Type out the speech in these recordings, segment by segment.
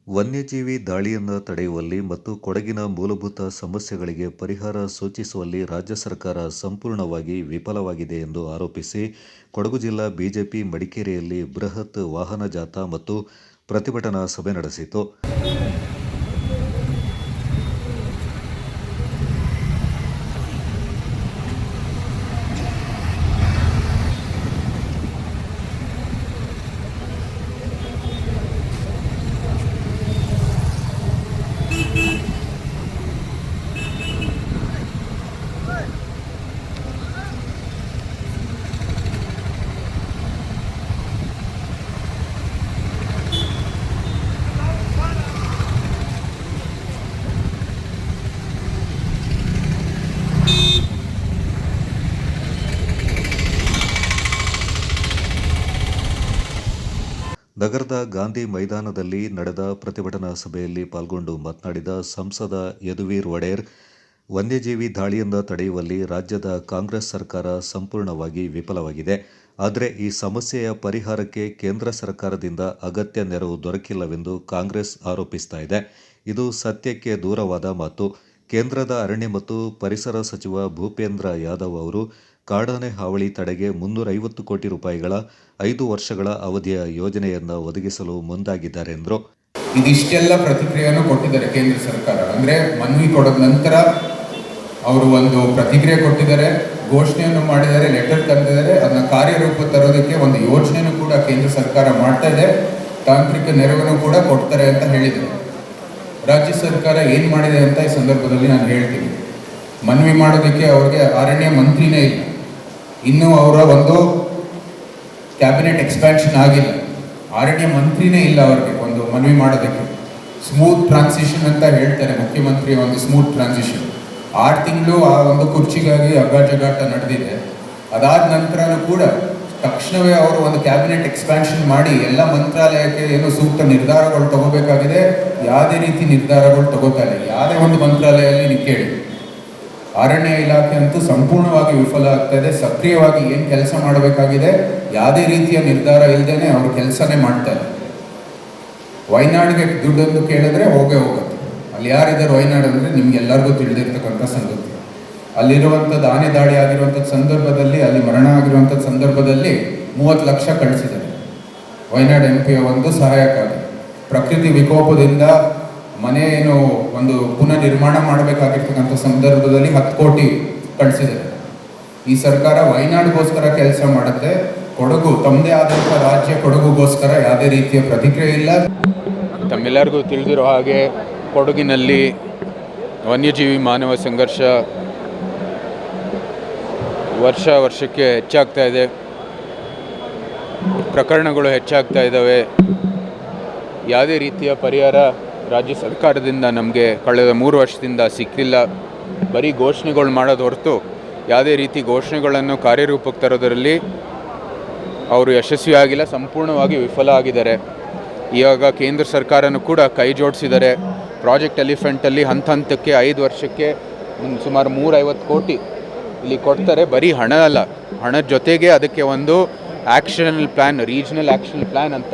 ವನ್ಯಜೀವಿ ದಾಳಿಯನ್ನು ತಡೆಯುವಲ್ಲಿ ಮತ್ತು ಕೊಡಗಿನ ಮೂಲಭೂತ ಸಮಸ್ಯೆಗಳಿಗೆ ಪರಿಹಾರ ಸೂಚಿಸುವಲ್ಲಿ ರಾಜ್ಯ ಸರ್ಕಾರ ಸಂಪೂರ್ಣವಾಗಿ ವಿಫಲವಾಗಿದೆ ಎಂದು ಆರೋಪಿಸಿ ಕೊಡಗು ಜಿಲ್ಲಾ ಬಿಜೆಪಿ ಮಡಿಕೇರಿಯಲ್ಲಿ ಬೃಹತ್ ವಾಹನ ಜಾಥಾ ಮತ್ತು ಪ್ರತಿಭಟನಾ ಸಭೆ ನಡೆಸಿತು. ನಗರದ ಗಾಂಧಿ ಮೈದಾನದಲ್ಲಿ ನಡೆದ ಪ್ರತಿಭಟನಾ ಸಭೆಯಲ್ಲಿ ಪಾಲ್ಗೊಂಡು ಮಾತನಾಡಿದ ಸಂಸದ ಯದುವೀರ್ ಒಡೆಯರ್, ವನ್ಯಜೀವಿ ದಾಳಿಯನ್ನು ತಡೆಯುವಲ್ಲಿ ರಾಜ್ಯದ ಕಾಂಗ್ರೆಸ್ ಸರ್ಕಾರ ಸಂಪೂರ್ಣವಾಗಿ ವಿಫಲವಾಗಿದೆ. ಆದರೆ ಈ ಸಮಸ್ಯೆಯ ಪರಿಹಾರಕ್ಕೆ ಕೇಂದ್ರ ಸರ್ಕಾರದಿಂದ ಅಗತ್ಯ ನೆರವು ದೊರಕಿಲ್ಲವೆಂದು ಕಾಂಗ್ರೆಸ್ ಆರೋಪಿಸ್ತಾ ಇದೆ. ಇದು ಸತ್ಯಕ್ಕೆ ದೂರವಾದ ಮಾತು. ಕೇಂದ್ರದ ಅರಣ್ಯ ಮತ್ತು ಪರಿಸರ ಸಚಿವ ಭೂಪೇಂದ್ರ ಯಾದವ್ ಅವರು ಕಾಡಾನೆ ಹಾವಳಿ ತಡೆಗೆ 350 ಕೋಟಿ ರೂಪಾಯಿಗಳ 5 ವರ್ಷಗಳ ಅವಧಿಯ ಯೋಜನೆಯನ್ನು ಒದಗಿಸಲು ಮುಂದಾಗಿದ್ದಾರೆ ಎಂದರು. ಇದಿಷ್ಟೆಲ್ಲ ಪ್ರತಿಕ್ರಿಯೆಯನ್ನು ಕೊಟ್ಟಿದ್ದಾರೆ ಕೇಂದ್ರ ಸರ್ಕಾರ. ಅಂದರೆ ಮನವಿ ಕೊಡೋದ ನಂತರ ಅವರು ಒಂದು ಪ್ರತಿಕ್ರಿಯೆ ಕೊಟ್ಟಿದ್ದಾರೆ, ಘೋಷಣೆಯನ್ನು ಮಾಡಿದ್ದಾರೆ, ಲೆಟರ್ ತಂದಿದ್ದಾರೆ. ಅದನ್ನ ಕಾರ್ಯರೂಪ ತರೋದಕ್ಕೆ ಒಂದು ಯೋಜನೆಯನ್ನು ಕೂಡ ಕೇಂದ್ರ ಸರ್ಕಾರ ಮಾಡ್ತಾ ಇದೆ, ತಾಂತ್ರಿಕ ನೆರವನ್ನು ಕೂಡ ಕೊಡ್ತಾರೆ ಅಂತ ಹೇಳಿದರು. ರಾಜ್ಯ ಸರ್ಕಾರ ಏನು ಮಾಡಿದೆ ಅಂತ ಈ ಸಂದರ್ಭದಲ್ಲಿ ನಾನು ಹೇಳ್ತೀನಿ. ಮನವಿ ಮಾಡೋದಕ್ಕೆ ಅವ್ರಿಗೆ ಅರಣ್ಯ ಮಂತ್ರಿನೇ ಇಲ್ಲ, ಇನ್ನೂ ಅವರ ಒಂದು ಕ್ಯಾಬಿನೆಟ್ ಎಕ್ಸ್ಪ್ಯಾನ್ಷನ್ ಆಗಿಲ್ಲ, ಅರಣ್ಯ ಮಂತ್ರಿನೇ ಇಲ್ಲ ಅವ್ರಿಗೆ ಒಂದು ಮನವಿ ಮಾಡೋದಕ್ಕೆ. ಸ್ಮೂತ್ ಟ್ರಾನ್ಸಿಷನ್ ಅಂತ ಹೇಳ್ತಾರೆ ಮುಖ್ಯಮಂತ್ರಿ, ಒಂದು ಸ್ಮೂತ್ ಟ್ರಾನ್ಸಿಷನ್. 6 ತಿಂಗಳು ಆ ಒಂದು ಕುರ್ಚಿಗಾಗಿ ಅಗ್ಗಾಜಗಾಟ ನಡೆದಿದೆ. ಅದಾದ ನಂತರನೂ ಕೂಡ ತಕ್ಷಣವೇ ಅವರು ಒಂದು ಕ್ಯಾಬಿನೆಟ್ ಎಕ್ಸ್ಪ್ಯಾನ್ಷನ್ ಮಾಡಿ ಎಲ್ಲ ಮಂತ್ರಾಲಯಕ್ಕೆ ಏನು ಸೂಕ್ತ ನಿರ್ಧಾರಗಳು ತಗೋಬೇಕಾಗಿದೆ, ಯಾವುದೇ ರೀತಿ ನಿರ್ಧಾರಗಳು ತಗೋತಾ ಇಲ್ಲ. ಯಾವುದೇ ಒಂದು ಮಂತ್ರಾಲಯದಲ್ಲಿ ನೀವು ಕೇಳಿ, ಅರಣ್ಯ ಇಲಾಖೆ ಅಂತೂ ಸಂಪೂರ್ಣವಾಗಿ ವಿಫಲ ಆಗ್ತಾ ಇದೆ. ಸಕ್ರಿಯವಾಗಿ ಏನು ಕೆಲಸ ಮಾಡಬೇಕಾಗಿದೆ ಯಾವುದೇ ರೀತಿಯ ನಿರ್ಧಾರ ಇಲ್ಲದೇನೆ ಅವರು ಕೆಲಸನೇ ಮಾಡ್ತಾರೆ. ವಯನಾಡಿಗೆ ದುಡ್ಡೊಂದು ಕೇಳಿದ್ರೆ ಹೋಗೇ ಹೋಗುತ್ತೆ. ಅಲ್ಲಿ ಯಾರಿದ್ದಾರೆ ವಯನಾಡು ಅಂದರೆ ನಿಮ್ಗೆಲ್ಲರಿಗೂ ತಿಳಿದಿರ್ತಕ್ಕಂಥ ಸಂಗತಿ. ಅಲ್ಲಿರುವಂಥದ್ದು ಆನೆ ದಾಳಿ ಆಗಿರುವಂಥದ್ದು ಸಂದರ್ಭದಲ್ಲಿ, ಅಲ್ಲಿ ಮರಣ ಆಗಿರುವಂಥದ್ದು ಸಂದರ್ಭದಲ್ಲಿ 30 ಲಕ್ಷ ಕಳಿಸಿದ್ದಾರೆ ವಯನಾಡು MP ಒಂದು ಸಹಾಯಕ್ಕಾಗಿ. ಪ್ರಕೃತಿ ವಿಕೋಪದಿಂದ ಮನೆ ಏನು ಒಂದು ಪುನಃ ನಿರ್ಮಾಣ ಮಾಡಬೇಕಾಗಿರ್ತಕ್ಕಂಥ ಸಂದರ್ಭದಲ್ಲಿ 10 ಕೋಟಿ ಕಳಿಸಿದ್ದಾರೆ. ಈ ಸರ್ಕಾರ ವಯನಾಡಿಗೋಸ್ಕರ ಕೆಲಸ ಮಾಡುತ್ತೆ, ಕೊಡಗು ತಮ್ಮದೇ ಆದಂಥ ರಾಜ್ಯ ಕೊಡಗುಗೋಸ್ಕರ ಯಾವುದೇ ರೀತಿಯ ಪ್ರತಿಕ್ರಿಯೆ ಇಲ್ಲ. ತಮ್ಮೆಲ್ಲರಿಗೂ ತಿಳಿದಿರೋ ಹಾಗೆ ಕೊಡಗಿನಲ್ಲಿ ವನ್ಯಜೀವಿ ಮಾನವ ಸಂಘರ್ಷ ವರ್ಷಕ್ಕೆ ಹೆಚ್ಚಾಗ್ತಾ ಇದೆ. ಪ್ರಕರಣಗಳು ಹೆಚ್ಚಾಗ್ತಾ ಇದ್ದಾವೆ. ಯಾವುದೇ ರೀತಿಯ ಪರಿಹಾರ ರಾಜ್ಯ ಸರ್ಕಾರದಿಂದ ನಮಗೆ ಕಳೆದ 3 ವರ್ಷದಿಂದ ಸಿಕ್ಕಿಲ್ಲ. ಬರೀ ಘೋಷಣೆಗಳು ಮಾಡೋದು ಹೊರತು ಯಾವುದೇ ರೀತಿ ಘೋಷಣೆಗಳನ್ನು ಕಾರ್ಯರೂಪಕ್ಕೆ ತರೋದರಲ್ಲಿ ಅವರು ಯಶಸ್ವಿ ಆಗಿಲ್ಲ, ಸಂಪೂರ್ಣವಾಗಿ ವಿಫಲ ಆಗಿದ್ದಾರೆ. ಇವಾಗ ಕೇಂದ್ರ ಸರ್ಕಾರನೂ ಕೂಡ ಕೈ ಜೋಡಿಸಿದ್ದಾರೆ. ಪ್ರಾಜೆಕ್ಟ್ ಎಲಿಫೆಂಟಲ್ಲಿ ಹಂತಕ್ಕೆ 5 ವರ್ಷಕ್ಕೆ ಸುಮಾರು 350 ಕೋಟಿ ಇಲ್ಲಿ ಕೊಡ್ತಾರೆ. ಬರೀ ಹಣ ಅಲ್ಲ, ಹಣದ ಜೊತೆಗೆ ಅದಕ್ಕೆ ಒಂದು ಆ್ಯಕ್ಷನಲ್ ಪ್ಲ್ಯಾನ್, ರೀಜ್ನಲ್ ಆ್ಯಕ್ಷನ್ ಪ್ಲ್ಯಾನ್ ಅಂತ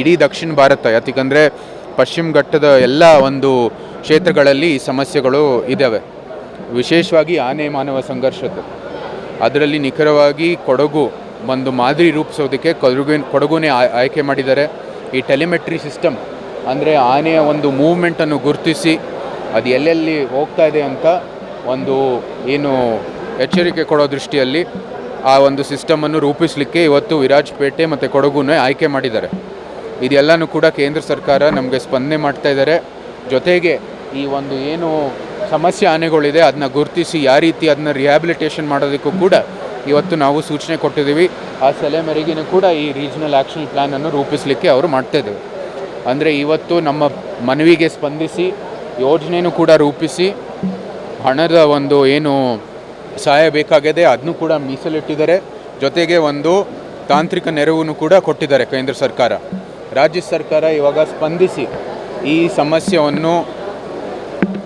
ಇಡೀ ದಕ್ಷಿಣ ಭಾರತ, ಯಾಕಂದರೆ ಪಶ್ಚಿಮ ಘಟ್ಟದ ಎಲ್ಲ ಒಂದು ಕ್ಷೇತ್ರಗಳಲ್ಲಿ ಈ ಸಮಸ್ಯೆಗಳು ಇದ್ದಾವೆ. ವಿಶೇಷವಾಗಿ ಆನೆ ಮಾನವ ಸಂಘರ್ಷದ್ದು ಅದರಲ್ಲಿ ನಿಖರವಾಗಿ ಕೊಡಗು ಒಂದು ಮಾದರಿ ರೂಪಿಸೋದಕ್ಕೆ ಕೊಡಗುನೇ ಆಯ್ಕೆ ಮಾಡಿದ್ದಾರೆ. ಈ ಟೆಲಿಮೆಟ್ರಿ ಸಿಸ್ಟಮ್ ಅಂದರೆ ಆನೆಯ ಒಂದು ಮೂವ್ಮೆಂಟನ್ನು ಗುರುತಿಸಿ ಅದು ಎಲ್ಲೆಲ್ಲಿ ಹೋಗ್ತಾ ಇದೆ ಅಂತ ಒಂದು ಏನು ಎಚ್ಚರಿಕೆ ಕೊಡೋ ದೃಷ್ಟಿಯಲ್ಲಿ ಆ ಒಂದು ಸಿಸ್ಟಮನ್ನು ರೂಪಿಸಲಿಕ್ಕೆ ಇವತ್ತು ವಿರಾಜಪೇಟೆ ಮತ್ತು ಕೊಡಗುನೇ ಆಯ್ಕೆ ಮಾಡಿದ್ದಾರೆ. ಇದೆಲ್ಲನೂ ಕೂಡ ಕೇಂದ್ರ ಸರ್ಕಾರ ನಮಗೆ ಸ್ಪಂದನೆ ಮಾಡ್ತಾ ಇದ್ದಾರೆ. ಜೊತೆಗೆ ಈ ಒಂದು ಏನು ಸಮಸ್ಯೆ ಆನೆಗಳಿದೆ ಅದನ್ನ ಗುರುತಿಸಿ ಯಾವ ರೀತಿ ಅದನ್ನ ರಿಹ್ಯಾಬಿಲಿಟೇಷನ್ ಮಾಡೋದಕ್ಕೂ ಕೂಡ ಇವತ್ತು ನಾವು ಸೂಚನೆ ಕೊಟ್ಟಿದ್ದೀವಿ. ಆ ಸಲಹೆ ಮೇರೆಗೂ ಕೂಡ ಈ ರೀಜ್ನಲ್ ಆ್ಯಕ್ಷನ್ ಪ್ಲ್ಯಾನನ್ನು ರೂಪಿಸಲಿಕ್ಕೆ ಅವರು ಮಾಡ್ತಾಯಿದ್ದೇವೆ. ಅಂದರೆ ಇವತ್ತು ನಮ್ಮ ಮನವಿಗೆ ಸ್ಪಂದಿಸಿ ಯೋಜನೆಯೂ ಕೂಡ ರೂಪಿಸಿ ಹಣದ ಒಂದು ಏನು ಸಹಾಯ ಬೇಕಾಗಿದೆ ಅದನ್ನು ಕೂಡ ಮೀಸಲಿಟ್ಟಿದ್ದಾರೆ. ಜೊತೆಗೆ ಒಂದು ತಾಂತ್ರಿಕ ನೆರವನ್ನು ಕೂಡ ಕೊಟ್ಟಿದ್ದಾರೆ ಕೇಂದ್ರ ಸರ್ಕಾರ. ರಾಜ್ಯ ಸರ್ಕಾರ ಇವಾಗ ಸ್ಪಂದಿಸಿ ಈ ಸಮಸ್ಯೆಯನ್ನು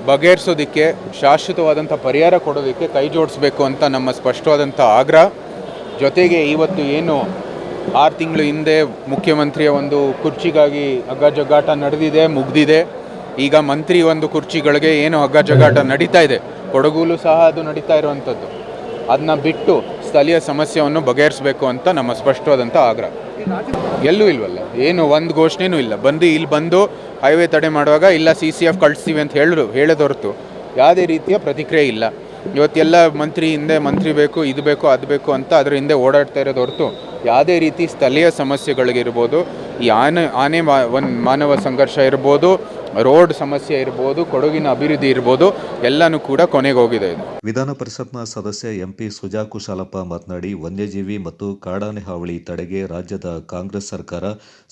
ಬಗೆಹರಿಸೋದಕ್ಕೆ, ಶಾಶ್ವತವಾದಂಥ ಪರಿಹಾರ ಕೊಡೋದಕ್ಕೆ ಕೈ ಜೋಡಿಸಬೇಕು ಅಂತ ನಮ್ಮ ಸ್ಪಷ್ಟವಾದಂಥ ಆಗ್ರಹ. ಜೊತೆಗೆ ಇವತ್ತು ಏನು 6 ತಿಂಗಳು ಹಿಂದೆ ಮುಖ್ಯಮಂತ್ರಿಯ ಒಂದು ಕುರ್ಚಿಗಾಗಿ ಹಗ್ಗಜಗ್ಗಾಟ ನಡೆದಿದೆ, ಮುಗ್ದಿದೆ. ಈಗ ಮಂತ್ರಿ ಒಂದು ಕುರ್ಚಿಗಳಿಗೆ ಏನು ಹಗ್ಗಜಗ್ಗಾಟ ನಡೀತಾ ಇದೆ, ಕೊಡಗೂಲು ಸಹ ಅದು ನಡೀತಾ ಇರುವಂಥದ್ದು. ಅದನ್ನ ಬಿಟ್ಟು ಸ್ಥಳೀಯ ಸಮಸ್ಯೆಯನ್ನು ಬಗೆಹರಿಸಬೇಕು ಅಂತ ನಮ್ಮ ಸ್ಪಷ್ಟವಾದಂಥ ಆಗ್ರಹ. ಎಲ್ಲೂ ಇಲ್ವಲ್ಲ, ಏನು ಒಂದು ಘೋಷಣೆನೂ ಇಲ್ಲ. ಇಲ್ಲಿ ಬಂದು ಹೈವೇ ತಡೆ ಮಾಡುವಾಗ ಇಲ್ಲ CCF ಕಳಿಸ್ತೀವಿ ಅಂತ ಹೇಳೋದು ಹೊರತು ಯಾವುದೇ ರೀತಿಯ ಪ್ರತಿಕ್ರಿಯೆ ಇಲ್ಲ. ಇವತ್ತೆಲ್ಲ ಮಂತ್ರಿ ಬೇಕು, ಇದು ಬೇಕು, ಅದು ಬೇಕು ಅಂತ ಅದರ ಹಿಂದೆ ಓಡಾಡ್ತಾ ಇರೋದು ಹೊರತು ಯಾವುದೇ ರೀತಿ ಸ್ಥಳೀಯ ಸಮಸ್ಯೆಗಳಿಗಿರ್ಬೋದು, ಈ ಮಾನವ ಸಂಘರ್ಷ ಇರ್ಬೋದು, ರೋಡ್ ಸಮಸ್ಯೆ ಇರ್ಬೋದು, ಕೊಡಗಿನ ಅಭಿವೃದ್ಧಿ ಇರ್ಬೋದು, ಎಲ್ಲನೂ ಕೂಡ ಕೊನೆಗೆ ಹೋಗಿದೆ. ಇದು ವಿಧಾನ ಪರಿಷತ್ನ ಸದಸ್ಯ MP ಸುಜಾ ಕುಶಾಲಪ್ಪ ಮಾತನಾಡಿ, ವನ್ಯಜೀವಿ ಮತ್ತು ಕಾಡಾನೆ ಹಾವಳಿ ತಡೆಗೆ ರಾಜ್ಯದ ಕಾಂಗ್ರೆಸ್ ಸರ್ಕಾರ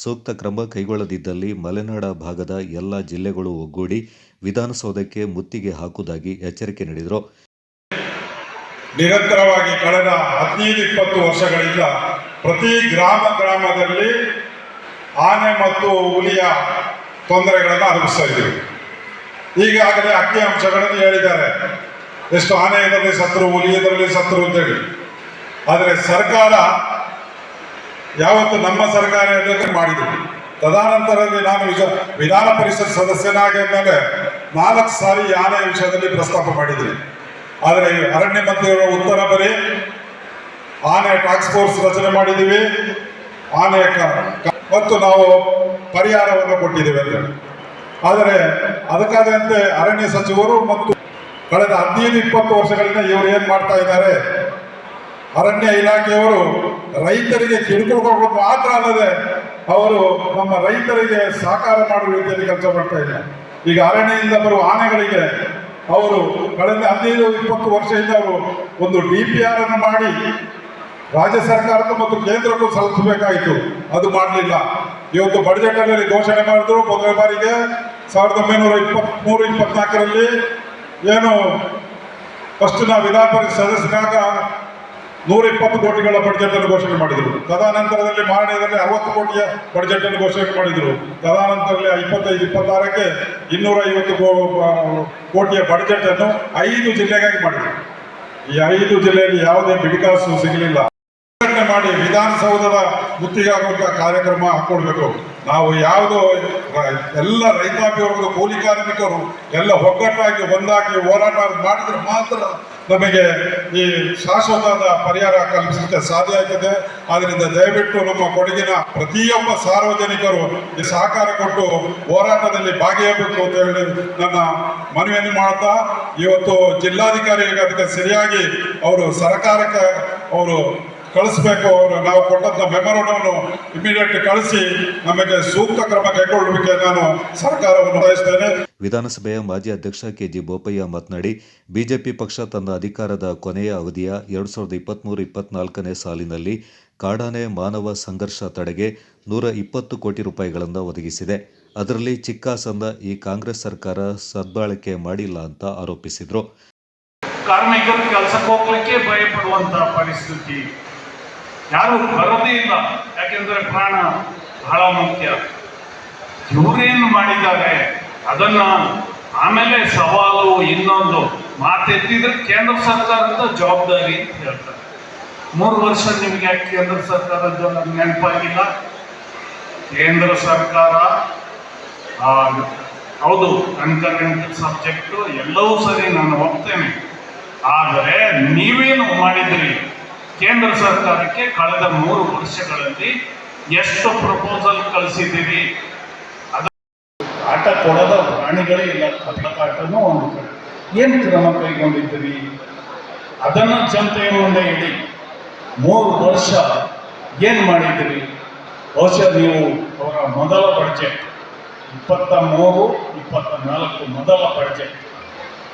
ಸೂಕ್ತ ಕ್ರಮ ಕೈಗೊಳ್ಳದಿದ್ದಲ್ಲಿ ಮಲೆನಾಡ ಭಾಗದ ಎಲ್ಲ ಜಿಲ್ಲೆಗಳು ಒಗ್ಗೂಡಿ ವಿಧಾನಸೌಧಕ್ಕೆ ಮುತ್ತಿಗೆ ಹಾಕುವುದಾಗಿ ಎಚ್ಚರಿಕೆ ನೀಡಿದರು. ನಿರಂತರವಾಗಿ ಕಳೆದ 15-20 ವರ್ಷಗಳಿಂದ ಪ್ರತಿ ಗ್ರಾಮದಲ್ಲಿ ಆನೆ ಮತ್ತು ಹುಲಿಯ ತೊಂದರೆಗಳನ್ನು ಅನುಭವಿಸ್ತಾ ಇದ್ದೀವಿ. ಈಗಾಗಲೇ ಅಂಕಿ ಅಂಶಗಳನ್ನು ಹೇಳಿದ್ದಾರೆ, ಎಷ್ಟು ಆನೆ ಇದರಲ್ಲಿ ಸತ್ರು, ಹುಲಿ ಇದರಲ್ಲಿ ಸತ್ರು ಅಂತೇಳಿ. ಆದರೆ ಸರ್ಕಾರ ಯಾವತ್ತು ನಮ್ಮ ಸರ್ಕಾರ ಮಾಡಿದ್ರು. ತದನಂತರದಲ್ಲಿ ನಾನು ವಿಧಾನ ಪರಿಷತ್ ಸದಸ್ಯನಾಗಿ ಮೇಲೆ 4 ಸಾರಿ ಆನೆ ವಿಷಯದಲ್ಲಿ ಪ್ರಸ್ತಾಪ ಮಾಡಿದ್ರಿ. ಆದರೆ ಅರಣ್ಯ ಮಂತ್ರಿಯವರ ಉತ್ತರ ಬರೀ ಆನೆ ಟಾಸ್ಕ್ ಫೋರ್ಸ್ ರಚನೆ ಮಾಡಿದ್ದೀವಿ, ಆನೆ ಮತ್ತು ನಾವು ಪರಿಹಾರವನ್ನು ಕೊಟ್ಟಿದ್ದೇವೆ ಅಂತ. ಆದರೆ ಅದಕ್ಕಾದಂತೆ ಅರಣ್ಯ ಸಚಿವರು ಮತ್ತು ಕಳೆದ 15-20 ವರ್ಷಗಳಿಂದ ಇವರು ಏನು ಮಾಡ್ತಾ ಇದ್ದಾರೆ, ಅರಣ್ಯ ಇಲಾಖೆಯವರು ರೈತರಿಗೆ ಕಿರುಕುಳ ಕೊಡೋದು ಮಾತ್ರ ಅಲ್ಲದೆ ಅವರು ನಮ್ಮ ರೈತರಿಗೆ ಸಹಕಾರ ಮಾಡುವ ರೀತಿಯಲ್ಲಿ ಕೆಲಸ ಮಾಡ್ತಾ ಇದ್ದಾರೆ. ಈಗ ಅರಣ್ಯದಿಂದ ಬರುವ ಆನೆಗಳಿಗೆ ಅವರು ಕಳೆದ 15-20 ವರ್ಷದಿಂದ ಅವರು ಒಂದು DPR ಅನ್ನು ಮಾಡಿ ರಾಜ್ಯ ಸರ್ಕಾರಕ್ಕೂ ಮತ್ತು ಕೇಂದ್ರಕ್ಕೂ ಸಲ್ಲಿಸಬೇಕಾಯಿತು, ಅದು ಮಾಡಲಿಲ್ಲ. ಇವತ್ತು ಬಡ್ಜೆಟ್ ಅಲ್ಲಿ ಘೋಷಣೆ ಮಾಡಿದ್ರು. ಮೊದಲ ಬಾರಿಗೆ 1923-24ರಲ್ಲಿ ಏನು ಫಸ್ಟ್ ನಾವು ವಿಧಾನ ಪರಿಷತ್ ಸದಸ್ಯರಾಗ 120 ಕೋಟಿಗಳ ಬಡ್ಜೆಟ್ ಅನ್ನು ಘೋಷಣೆ ಮಾಡಿದರು. ತದನಂತರದಲ್ಲಿ ಮಾರಣ್ಯದಲ್ಲಿ 60 ಕೋಟಿಯ ಬಡ್ಜೆಟ್ ಅನ್ನು ಘೋಷಣೆ ಮಾಡಿದರು. ತದನಂತರದಲ್ಲಿ 25-26ಕ್ಕೆ 250 ಕೋಟಿಯ ಬಡ್ಜೆಟ್ ಅನ್ನು 5 ಜಿಲ್ಲೆಗಾಗಿ ಮಾಡಿದರು. ಈ 5 ಜಿಲ್ಲೆಯಲ್ಲಿ ಯಾವುದೇ ಬಿಡಿಗಾಸು ಸಿಗಲಿಲ್ಲ. ಮಾಡಿ ವಿಧಾನಸೌಧದ ಮುತ್ತಿಗಾಗುವಂತಹ ಕಾರ್ಯಕ್ರಮ ಹಾಕೊಳ್ಬೇಕು. ನಾವು ಯಾವುದು ಎಲ್ಲ ರೈತಾಪಿ ವರ್ಗದ ಕೂಲಿ ಕಾರ್ಮಿಕರು ಎಲ್ಲ ಒಗ್ಗಟ್ಟಾಗಿ ಒಂದಾಗಿ ಹೋರಾಟ ಮಾಡಿದ್ರೆ ಮಾತ್ರ ನಮಗೆ ಈ ಶಾಶ್ವತವಾದ ಪರಿಹಾರ ಕಲ್ಪಿಸಲಿಕ್ಕೆ ಸಾಧ್ಯ ಆಗ್ತದೆ. ಆದ್ದರಿಂದ ದಯವಿಟ್ಟು ನಮ್ಮ ಕೊಡಗಿನ ಪ್ರತಿಯೊಬ್ಬ ಸಾರ್ವಜನಿಕರು ಈ ಸಹಕಾರ ಕೊಟ್ಟು ಹೋರಾಟದಲ್ಲಿ ಭಾಗಿಯಾಗಬೇಕು ಅಂತ ಹೇಳಿ ನನ್ನ ಮನವಿಯನ್ನು ಮಾಡ್ತಾ, ಇವತ್ತು ಜಿಲ್ಲಾಧಿಕಾರಿಗೆ ಅದಕ್ಕೆ ಸರಿಯಾಗಿ ಅವರು ಸರ್ಕಾರಕ್ಕೆ ಅವರು ಕಳಿಸ್ಬೇಕು. ಅವರು ನಾವು ಕೊಟ್ಟಂತ ಮೆಮೊರಂಡವನ್ನು ಇಮಿಡಿಯೇಟ್ ಕಳಿಸಿ ನಮಗೆ ಸೂಕ್ತ ಕ್ರಮ ಕೈಗೊಳ್ಳಲಿಕ್ಕೆ ನಾನು ಸರ್ಕಾರವನ್ನು ಬಯಸ್ತೇನೆ. ವಿಧಾನಸಭೆಯ ಮಾಜಿ ಅಧ್ಯಕ್ಷ KG ಬೋಪಯ್ಯ ಮಾತನಾಡಿ, ಬಿಜೆಪಿ ಪಕ್ಷ ತನ್ನ ಅಧಿಕಾರದ ಕೊನೆಯ ಅವಧಿಯ 2023-24ನೇ ಸಾಲಿನಲ್ಲಿ ಕಾಡಾನೆ ಮಾನವ ಸಂಘರ್ಷ ತಡೆಗೆ 120 ಕೋಟಿ ರೂಪಾಯಿಗಳನ್ನು ಒದಗಿಸಿದೆ. ಅದರಲ್ಲಿ ಚಿಕ್ಕಾಸಂದ ಈ ಕಾಂಗ್ರೆಸ್ ಸರ್ಕಾರ ಸದ್ಬಳಕೆ ಮಾಡಿಲ್ಲ ಅಂತ ಆರೋಪಿಸಿದರು. ಕಾರ್ಮಿಕರು ಕೆಲಸಕ್ಕೆ ಹೋಗ್ಲಿಕ್ಕೆ ಭಯಪಡುವಂತಹ ಪರಿಸ್ಥಿತಿ, ಯಾರು ಬರೋದೇ ಇಲ್ಲ. ಯಾಕೆಂದ್ರೆ ಪ್ರಾಣ ಬಹಳ ಮುಖ್ಯ. ಇವರೇನು ಮಾಡಿದ್ದಾರೆ ಅದನ್ನ ಆಮೇಲೆ ಸವಾಲು ಇನ್ನೊಂದು ಮಾತೆತ್ತಿದ್ರೆ ಕೇಂದ್ರ ಸರ್ಕಾರದ ಜವಾಬ್ದಾರಿ ಅಂತ ಹೇಳ್ತಾರೆ. 3 ವರ್ಷ ನಿಮಗೆ ಕೇಂದ್ರ ಸರ್ಕಾರದ ನೆನಪಾಗಿಲ್ಲ? ಕೇಂದ್ರ ಸರ್ಕಾರ ಹೌದು ಕನ್ಕರೆಂಟ್ ಸಬ್ಜೆಕ್ಟು ಎಲ್ಲವೂ ಸರಿ, ನಾನು ಒಪ್ತೇನೆ. ಆದರೆ ನೀವೇನು ಮಾಡಿದ್ರಿ? ಕೇಂದ್ರ ಸರ್ಕಾರಕ್ಕೆ ಕಳೆದ 3 ವರ್ಷಗಳಲ್ಲಿ ಎಷ್ಟು ಪ್ರಪೋಸಲ್ ಕಳಿಸಿದ್ದೀರಿ? ಅದು ಆಟ ಕೊಡದ ಪ್ರಾಣಿಗಳೇ ಇಲ್ಲ, ಕಳ್ಳಕಾಟನೂ ಒಂದು ಕಡೆ. ಏನು ಕ್ರಮ ಕೈಗೊಂಡಿದ್ದೀರಿ ಅದನ್ನು ಜನತೆಯ ಮುಂದೆ ಇಡಿ. 3 ವರ್ಷ ಏನು ಮಾಡಿದ್ದೀರಿ? ಬಹುಶಃ ನೀವು ಅವರ ಮೊದಲ ಬಡ್ಜೆಟ್ 23-24 ಮೊದಲ ಬಡ್ಜೆಟ್,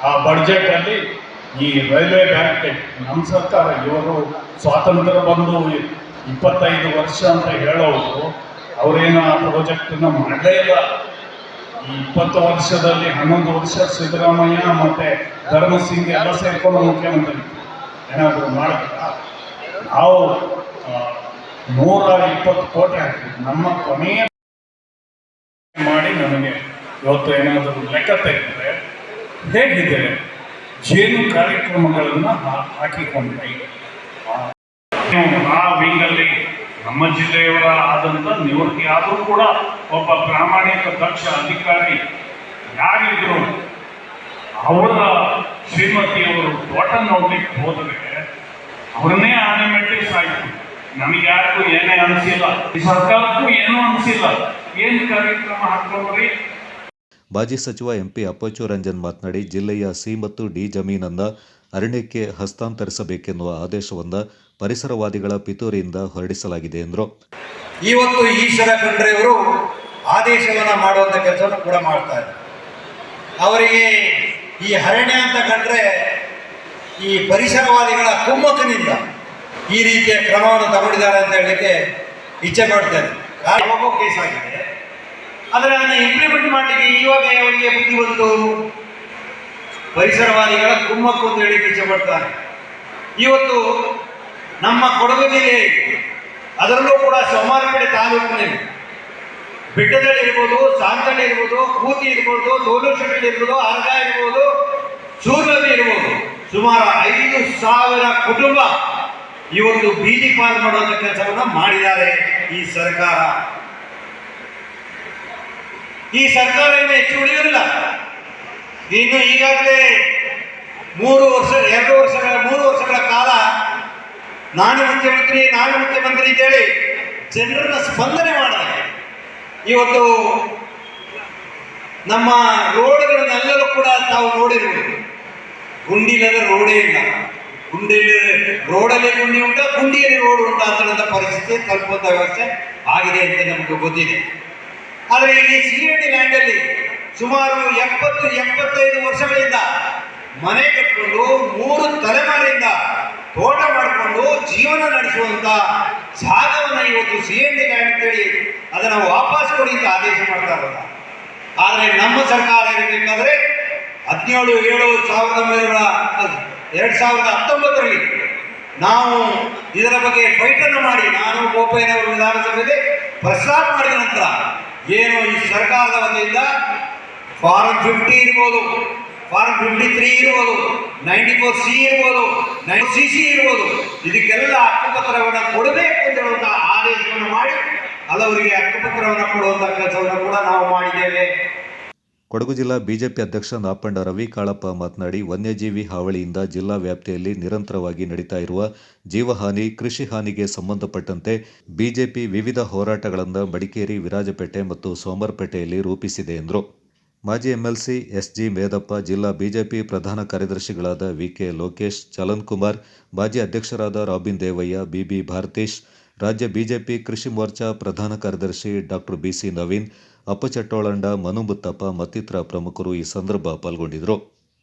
ಆ ಬಡ್ಜೆಟಲ್ಲಿ ಈ ರೈಲ್ವೆ ಬ್ಯಾಂಕ್ ನಮ್ಮ ಸರ್ಕಾರ ಇವರು ಸ್ವಾತಂತ್ರ್ಯ ಬಂದು 25 ವರ್ಷ ಅಂತ ಹೇಳೋರು, ಅವರೇನು ಆ ಪ್ರಾಜೆಕ್ಟನ್ನು ಮಾಡಲೇ ಇಲ್ಲ. ಈ 20 ವರ್ಷದಲ್ಲಿ 11 ವರ್ಷ ಸಿದ್ದರಾಮಯ್ಯ ಮತ್ತು ಧರ್ಮಸಿಂಗ್ ಎಲ್ಲ ಸೇರ್ಕೊಂಡು ಮುಖ್ಯಮಂತ್ರಿ ಏನಾದರೂ ಮಾಡಿದ್ರ? ನಾವು 120 ಕೋಟಿ ಹಾಕಿದ್ವಿ. ನಮ್ಮ ಕೊನೆಯ ಮಾಡಿ ನಮಗೆ ಇವತ್ತು ಏನಾದರೂ ಲೆಕ್ಕ ತೆಗೆದರೆ ಹೇಗಿದೆ? ಜೇನು ಕಾರ್ಯಕ್ರಮಗಳನ್ನು ಹಾಕಿಕೊಂಡ್ರೆ ಆ ವಿಂಗಲ್ಲಿ ನಮ್ಮ ಜಿಲ್ಲೆಯವರ ಆದಂಥ ನಿವೃತ್ತಿ ಆದರೂ ಕೂಡ ಒಬ್ಬ ಪ್ರಾಮಾಣಿಕ ದಕ್ಷ ಅಧಿಕಾರಿ ಯಾರಿದ್ರು ಅವರ ಶ್ರೀಮತಿಯವರು ತೋಟ ನೋಡ್ಲಿಕ್ಕೆ ಹೋದರೆ ಅವ್ರನ್ನೇ ಆನೆ ಮೆಟ್ಟಿ ಸಾಯ್ತು. ನಮಗೆ ಯಾರಿಗೂ ಏನೇ ಅನಿಸಿಲ್ಲ, ಈ ಸರ್ಕಾರಕ್ಕೂ ಏನೂ ಅನಿಸಿಲ್ಲ. ಏನು ಕಾರ್ಯಕ್ರಮ ಹಾಕೊಂಡ್ರಿ? ಮಾಜಿ ಸಚಿವ ಎಂಪಿ ಅಪ್ಪಚ್ಚು ರಂಜನ್ ಮಾತನಾಡಿ, ಜಿಲ್ಲೆಯ ಸಿ ಮತ್ತು ಡಿ ಜಮೀನನ್ನು ಅರಣ್ಯಕ್ಕೆ ಹಸ್ತಾಂತರಿಸಬೇಕೆನ್ನುವ ಆದೇಶವನ್ನು ಪರಿಸರವಾದಿಗಳ ಪಿತೂರಿಯಿಂದ ಹೊರಡಿಸಲಾಗಿದೆ ಎಂದರು. ಇವತ್ತು ಈಶ್ವರ ಖಂಡ್ರೆಯವರು ಆದೇಶವನ್ನು ಮಾಡುವಂಥ ಕೆಲಸವನ್ನು ಕೂಡ ಮಾಡ್ತಾರೆ. ಅವರಿಗೆ ಈ ಅರಣ್ಯ ಅಂತ ಕಂಡ್ರೆ ಈ ಪರಿಸರವಾದಿಗಳ ಕುಮ್ಮಕ್ಕಿನಿಂದ ಈ ರೀತಿಯ ಕ್ರಮವನ್ನು ತಗೊಂಡಿದ್ದಾರೆ ಅಂತ ಹೇಳಲಿಕ್ಕೆ ಇಚ್ಛೆ ಪಡ್ತೇನೆ. ಯಾವಾಗೋ ಕೇಸ್ ಆಗಿದೆ, ಆದರೆ ಅದನ್ನು ಇಂಪ್ಲಿಮೆಂಟ್ ಮಾಡಲಿಕ್ಕೆ ಇವಾಗ ಅವರಿಗೆ ಬುದ್ಧಿ ಬಂತು. ಪರಿಸರವಾದಿಗಳ ಕುಮ್ಮಕ್ಕು ಅಂತ ಹೇಳಿಕ್ಕೆ ಇಚ್ಛೆ ಪಡ್ತಾರೆ. ಇವತ್ತು ನಮ್ಮ ಕೊಡಗು ಜಿಲ್ಲೆ, ಅದರಲ್ಲೂ ಕೂಡ ಸೋಮಾರಪೇಟೆ ತಾಲೂಕಿನಲ್ಲಿ ಬೆಟ್ಟದಲ್ಲಿ ಇರ್ಬೋದು, ಸಾಂತಳ್ಳಿ ಇರ್ಬೋದು, ಕೂತಿ ಇರ್ಬೋದು, ದೋಲುಶೆಟ್ಟಿ ಇರ್ಬೋದು, ಅರ್ಗ ಇರ್ಬೋದು, ಸೂರ್ನದಿ ಇರ್ಬೋದು, ಸುಮಾರು 5,000 ಕುಟುಂಬ ಇವತ್ತು ಬೀದಿ ಪಾಲು ಮಾಡುವಂಥ ಕೆಲಸವನ್ನು ಮಾಡಿದ್ದಾರೆ ಈ ಸರ್ಕಾರ. ಈ ಸರ್ಕಾರ ಏನು ಹೆಚ್ಚು ಉಳಿಯೋದಿಲ್ಲ. ಇನ್ನು ಈಗಾಗಲೇ 3 ವರ್ಷಗಳ ಕಾಲ ನಾನು ಮುಖ್ಯಮಂತ್ರಿ ಅಂತೇಳಿ ಜನರನ್ನ ಸ್ಪಂದನೆ ಮಾಡಿದೆ. ಇವತ್ತು ನಮ್ಮ ರೋಡ್ಗಳನ್ನೆಲ್ಲರೂ ಕೂಡ ತಾವು ನೋಡಿರ್ಬೋದು, ಗುಂಡಿಲ್ಲದ ರೋಡೇ ಇಲ್ಲ. ರೋಡಲ್ಲಿ ಗುಂಡಿ ಉಂಟಾ, ಗುಂಡಿಯಲ್ಲಿ ರೋಡ್ ಉಂಟಾ ಅಂತ ಪರಿಸ್ಥಿತಿ ತಲುಪುವಂಥ ವ್ಯವಸ್ಥೆ ಆಗಿದೆ ಅಂತ ನಮಗೆ ಗೊತ್ತಿದೆ. ಆದರೆ ಈ ಸಿಎಂಡಿ ಲ್ಯಾಂಡಲ್ಲಿ ಸುಮಾರು 70-75 ವರ್ಷಗಳಿಂದ ಮನೆ ಕಟ್ಟಿಕೊಂಡು 3 ತಲೆಮಾರಿಯಿಂದ ತೋಟ ಮಾಡಿಕೊಂಡು ಜೀವನ ನಡೆಸುವಂಥ ಜಾಗವನ್ನು ಇವತ್ತು ಸಿಎಂಡಿ ಲ್ಯಾಂಡ್ ಅಂತೇಳಿ ಅದನ್ನು ವಾಪಸ್ ಕೊಡಿ ಅಂತ ಆದೇಶ ಮಾಡ್ತಾ ಇರೋಲ್ಲ. ಆದರೆ ನಮ್ಮ ಸರ್ಕಾರ ಇರಬೇಕಾದ್ರೆ 17/7/2019ರಲ್ಲಿ ನಾವು ಇದರ ಬಗ್ಗೆ ಫೈಟನ್ನು ಮಾಡಿ, ನಾನು ಬೋಪಯ್ಯನವರು ವಿಧಾನಸಭೆಯಲ್ಲಿ ಪ್ರಸ್ತಾಪ ಮಾಡಿದ ನಂತರ ಏನು ಈ ಸರ್ಕಾರದ ವತಿಯಿಂದ ಫಾರಂ 50 ಇರ್ಬೋದು, ಫಾರಂ 53 ಇರ್ಬೋದು, 94C ಇರ್ಬೋದು, 90CC ಇರ್ಬೋದು, ಇದಕ್ಕೆಲ್ಲ ಹಕ್ಕುಪತ್ರವನ್ನು ಕೊಡಬೇಕು ಅಂತ ಹೇಳುವಂಥ ಆದೇಶವನ್ನು ಮಾಡಿ ಹಲವರಿಗೆ ಹಕ್ಕುಪತ್ರವನ್ನು ಕೊಡುವಂಥ ಕೆಲಸವನ್ನು ಕೂಡ ನಾವು ಮಾಡಿದ್ದೇವೆ. ಕೊಡಗು ಜಿಲ್ಲಾ ಬಿಜೆಪಿ ಅಧ್ಯಕ್ಷ ನಾಪಂಡ ರವಿ ಕಾಳಪ್ಪ ಮಾತನಾಡಿ, ವನ್ಯಜೀವಿ ಹಾವಳಿಯಿಂದ ಜಿಲ್ಲಾ ವ್ಯಾಪ್ತಿಯಲ್ಲಿ ನಿರಂತರವಾಗಿ ನಡೀತಾ ಇರುವ ಜೀವಹಾನಿ, ಕೃಷಿ ಹಾನಿಗೆ ಸಂಬಂಧಪಟ್ಟಂತೆ ಬಿಜೆಪಿ ವಿವಿಧ ಹೋರಾಟಗಳನ್ನು ಮಡಿಕೇರಿ, ವಿರಾಜಪೇಟೆ ಮತ್ತು ಸೋಮವಾರಪೇಟೆಯಲ್ಲಿ ರೂಪಿಸಿದೆ ಎಂದರು. ಮಾಜಿ ಎಂಎಲ್ಸಿ ಎಸ್ಜಿ ಮೇದಪ್ಪ, ಜಿಲ್ಲಾ ಬಿಜೆಪಿ ಪ್ರಧಾನ ಕಾರ್ಯದರ್ಶಿಗಳಾದ ವಿಕೆ ಲೋಕೇಶ್, ಚಲನ್ ಕುಮಾರ್, ಮಾಜಿ ಅಧ್ಯಕ್ಷರಾದ ರಾಬಿನ್ ದೇವಯ್ಯ, ಬಿಬಿ ಭಾರತೀಶ್, ರಾಜ್ಯ ಬಿಜೆಪಿ ಕೃಷಿ ಮೋರ್ಚಾ ಪ್ರಧಾನ ಕಾರ್ಯದರ್ಶಿ ಡಾಕ್ಟರ್ ಬಿಸಿ ನವೀನ್, ಅಪ್ಪಚಟ್ಟೋಳಂಡ, ಮನು ಮುತ್ತಪ್ಪ ಮತ್ತಿತರ ಪ್ರಮುಖರು ಈ ಸಂದರ್ಭ ಪಾಲ್ಗೊಂಡಿದ್ದರು.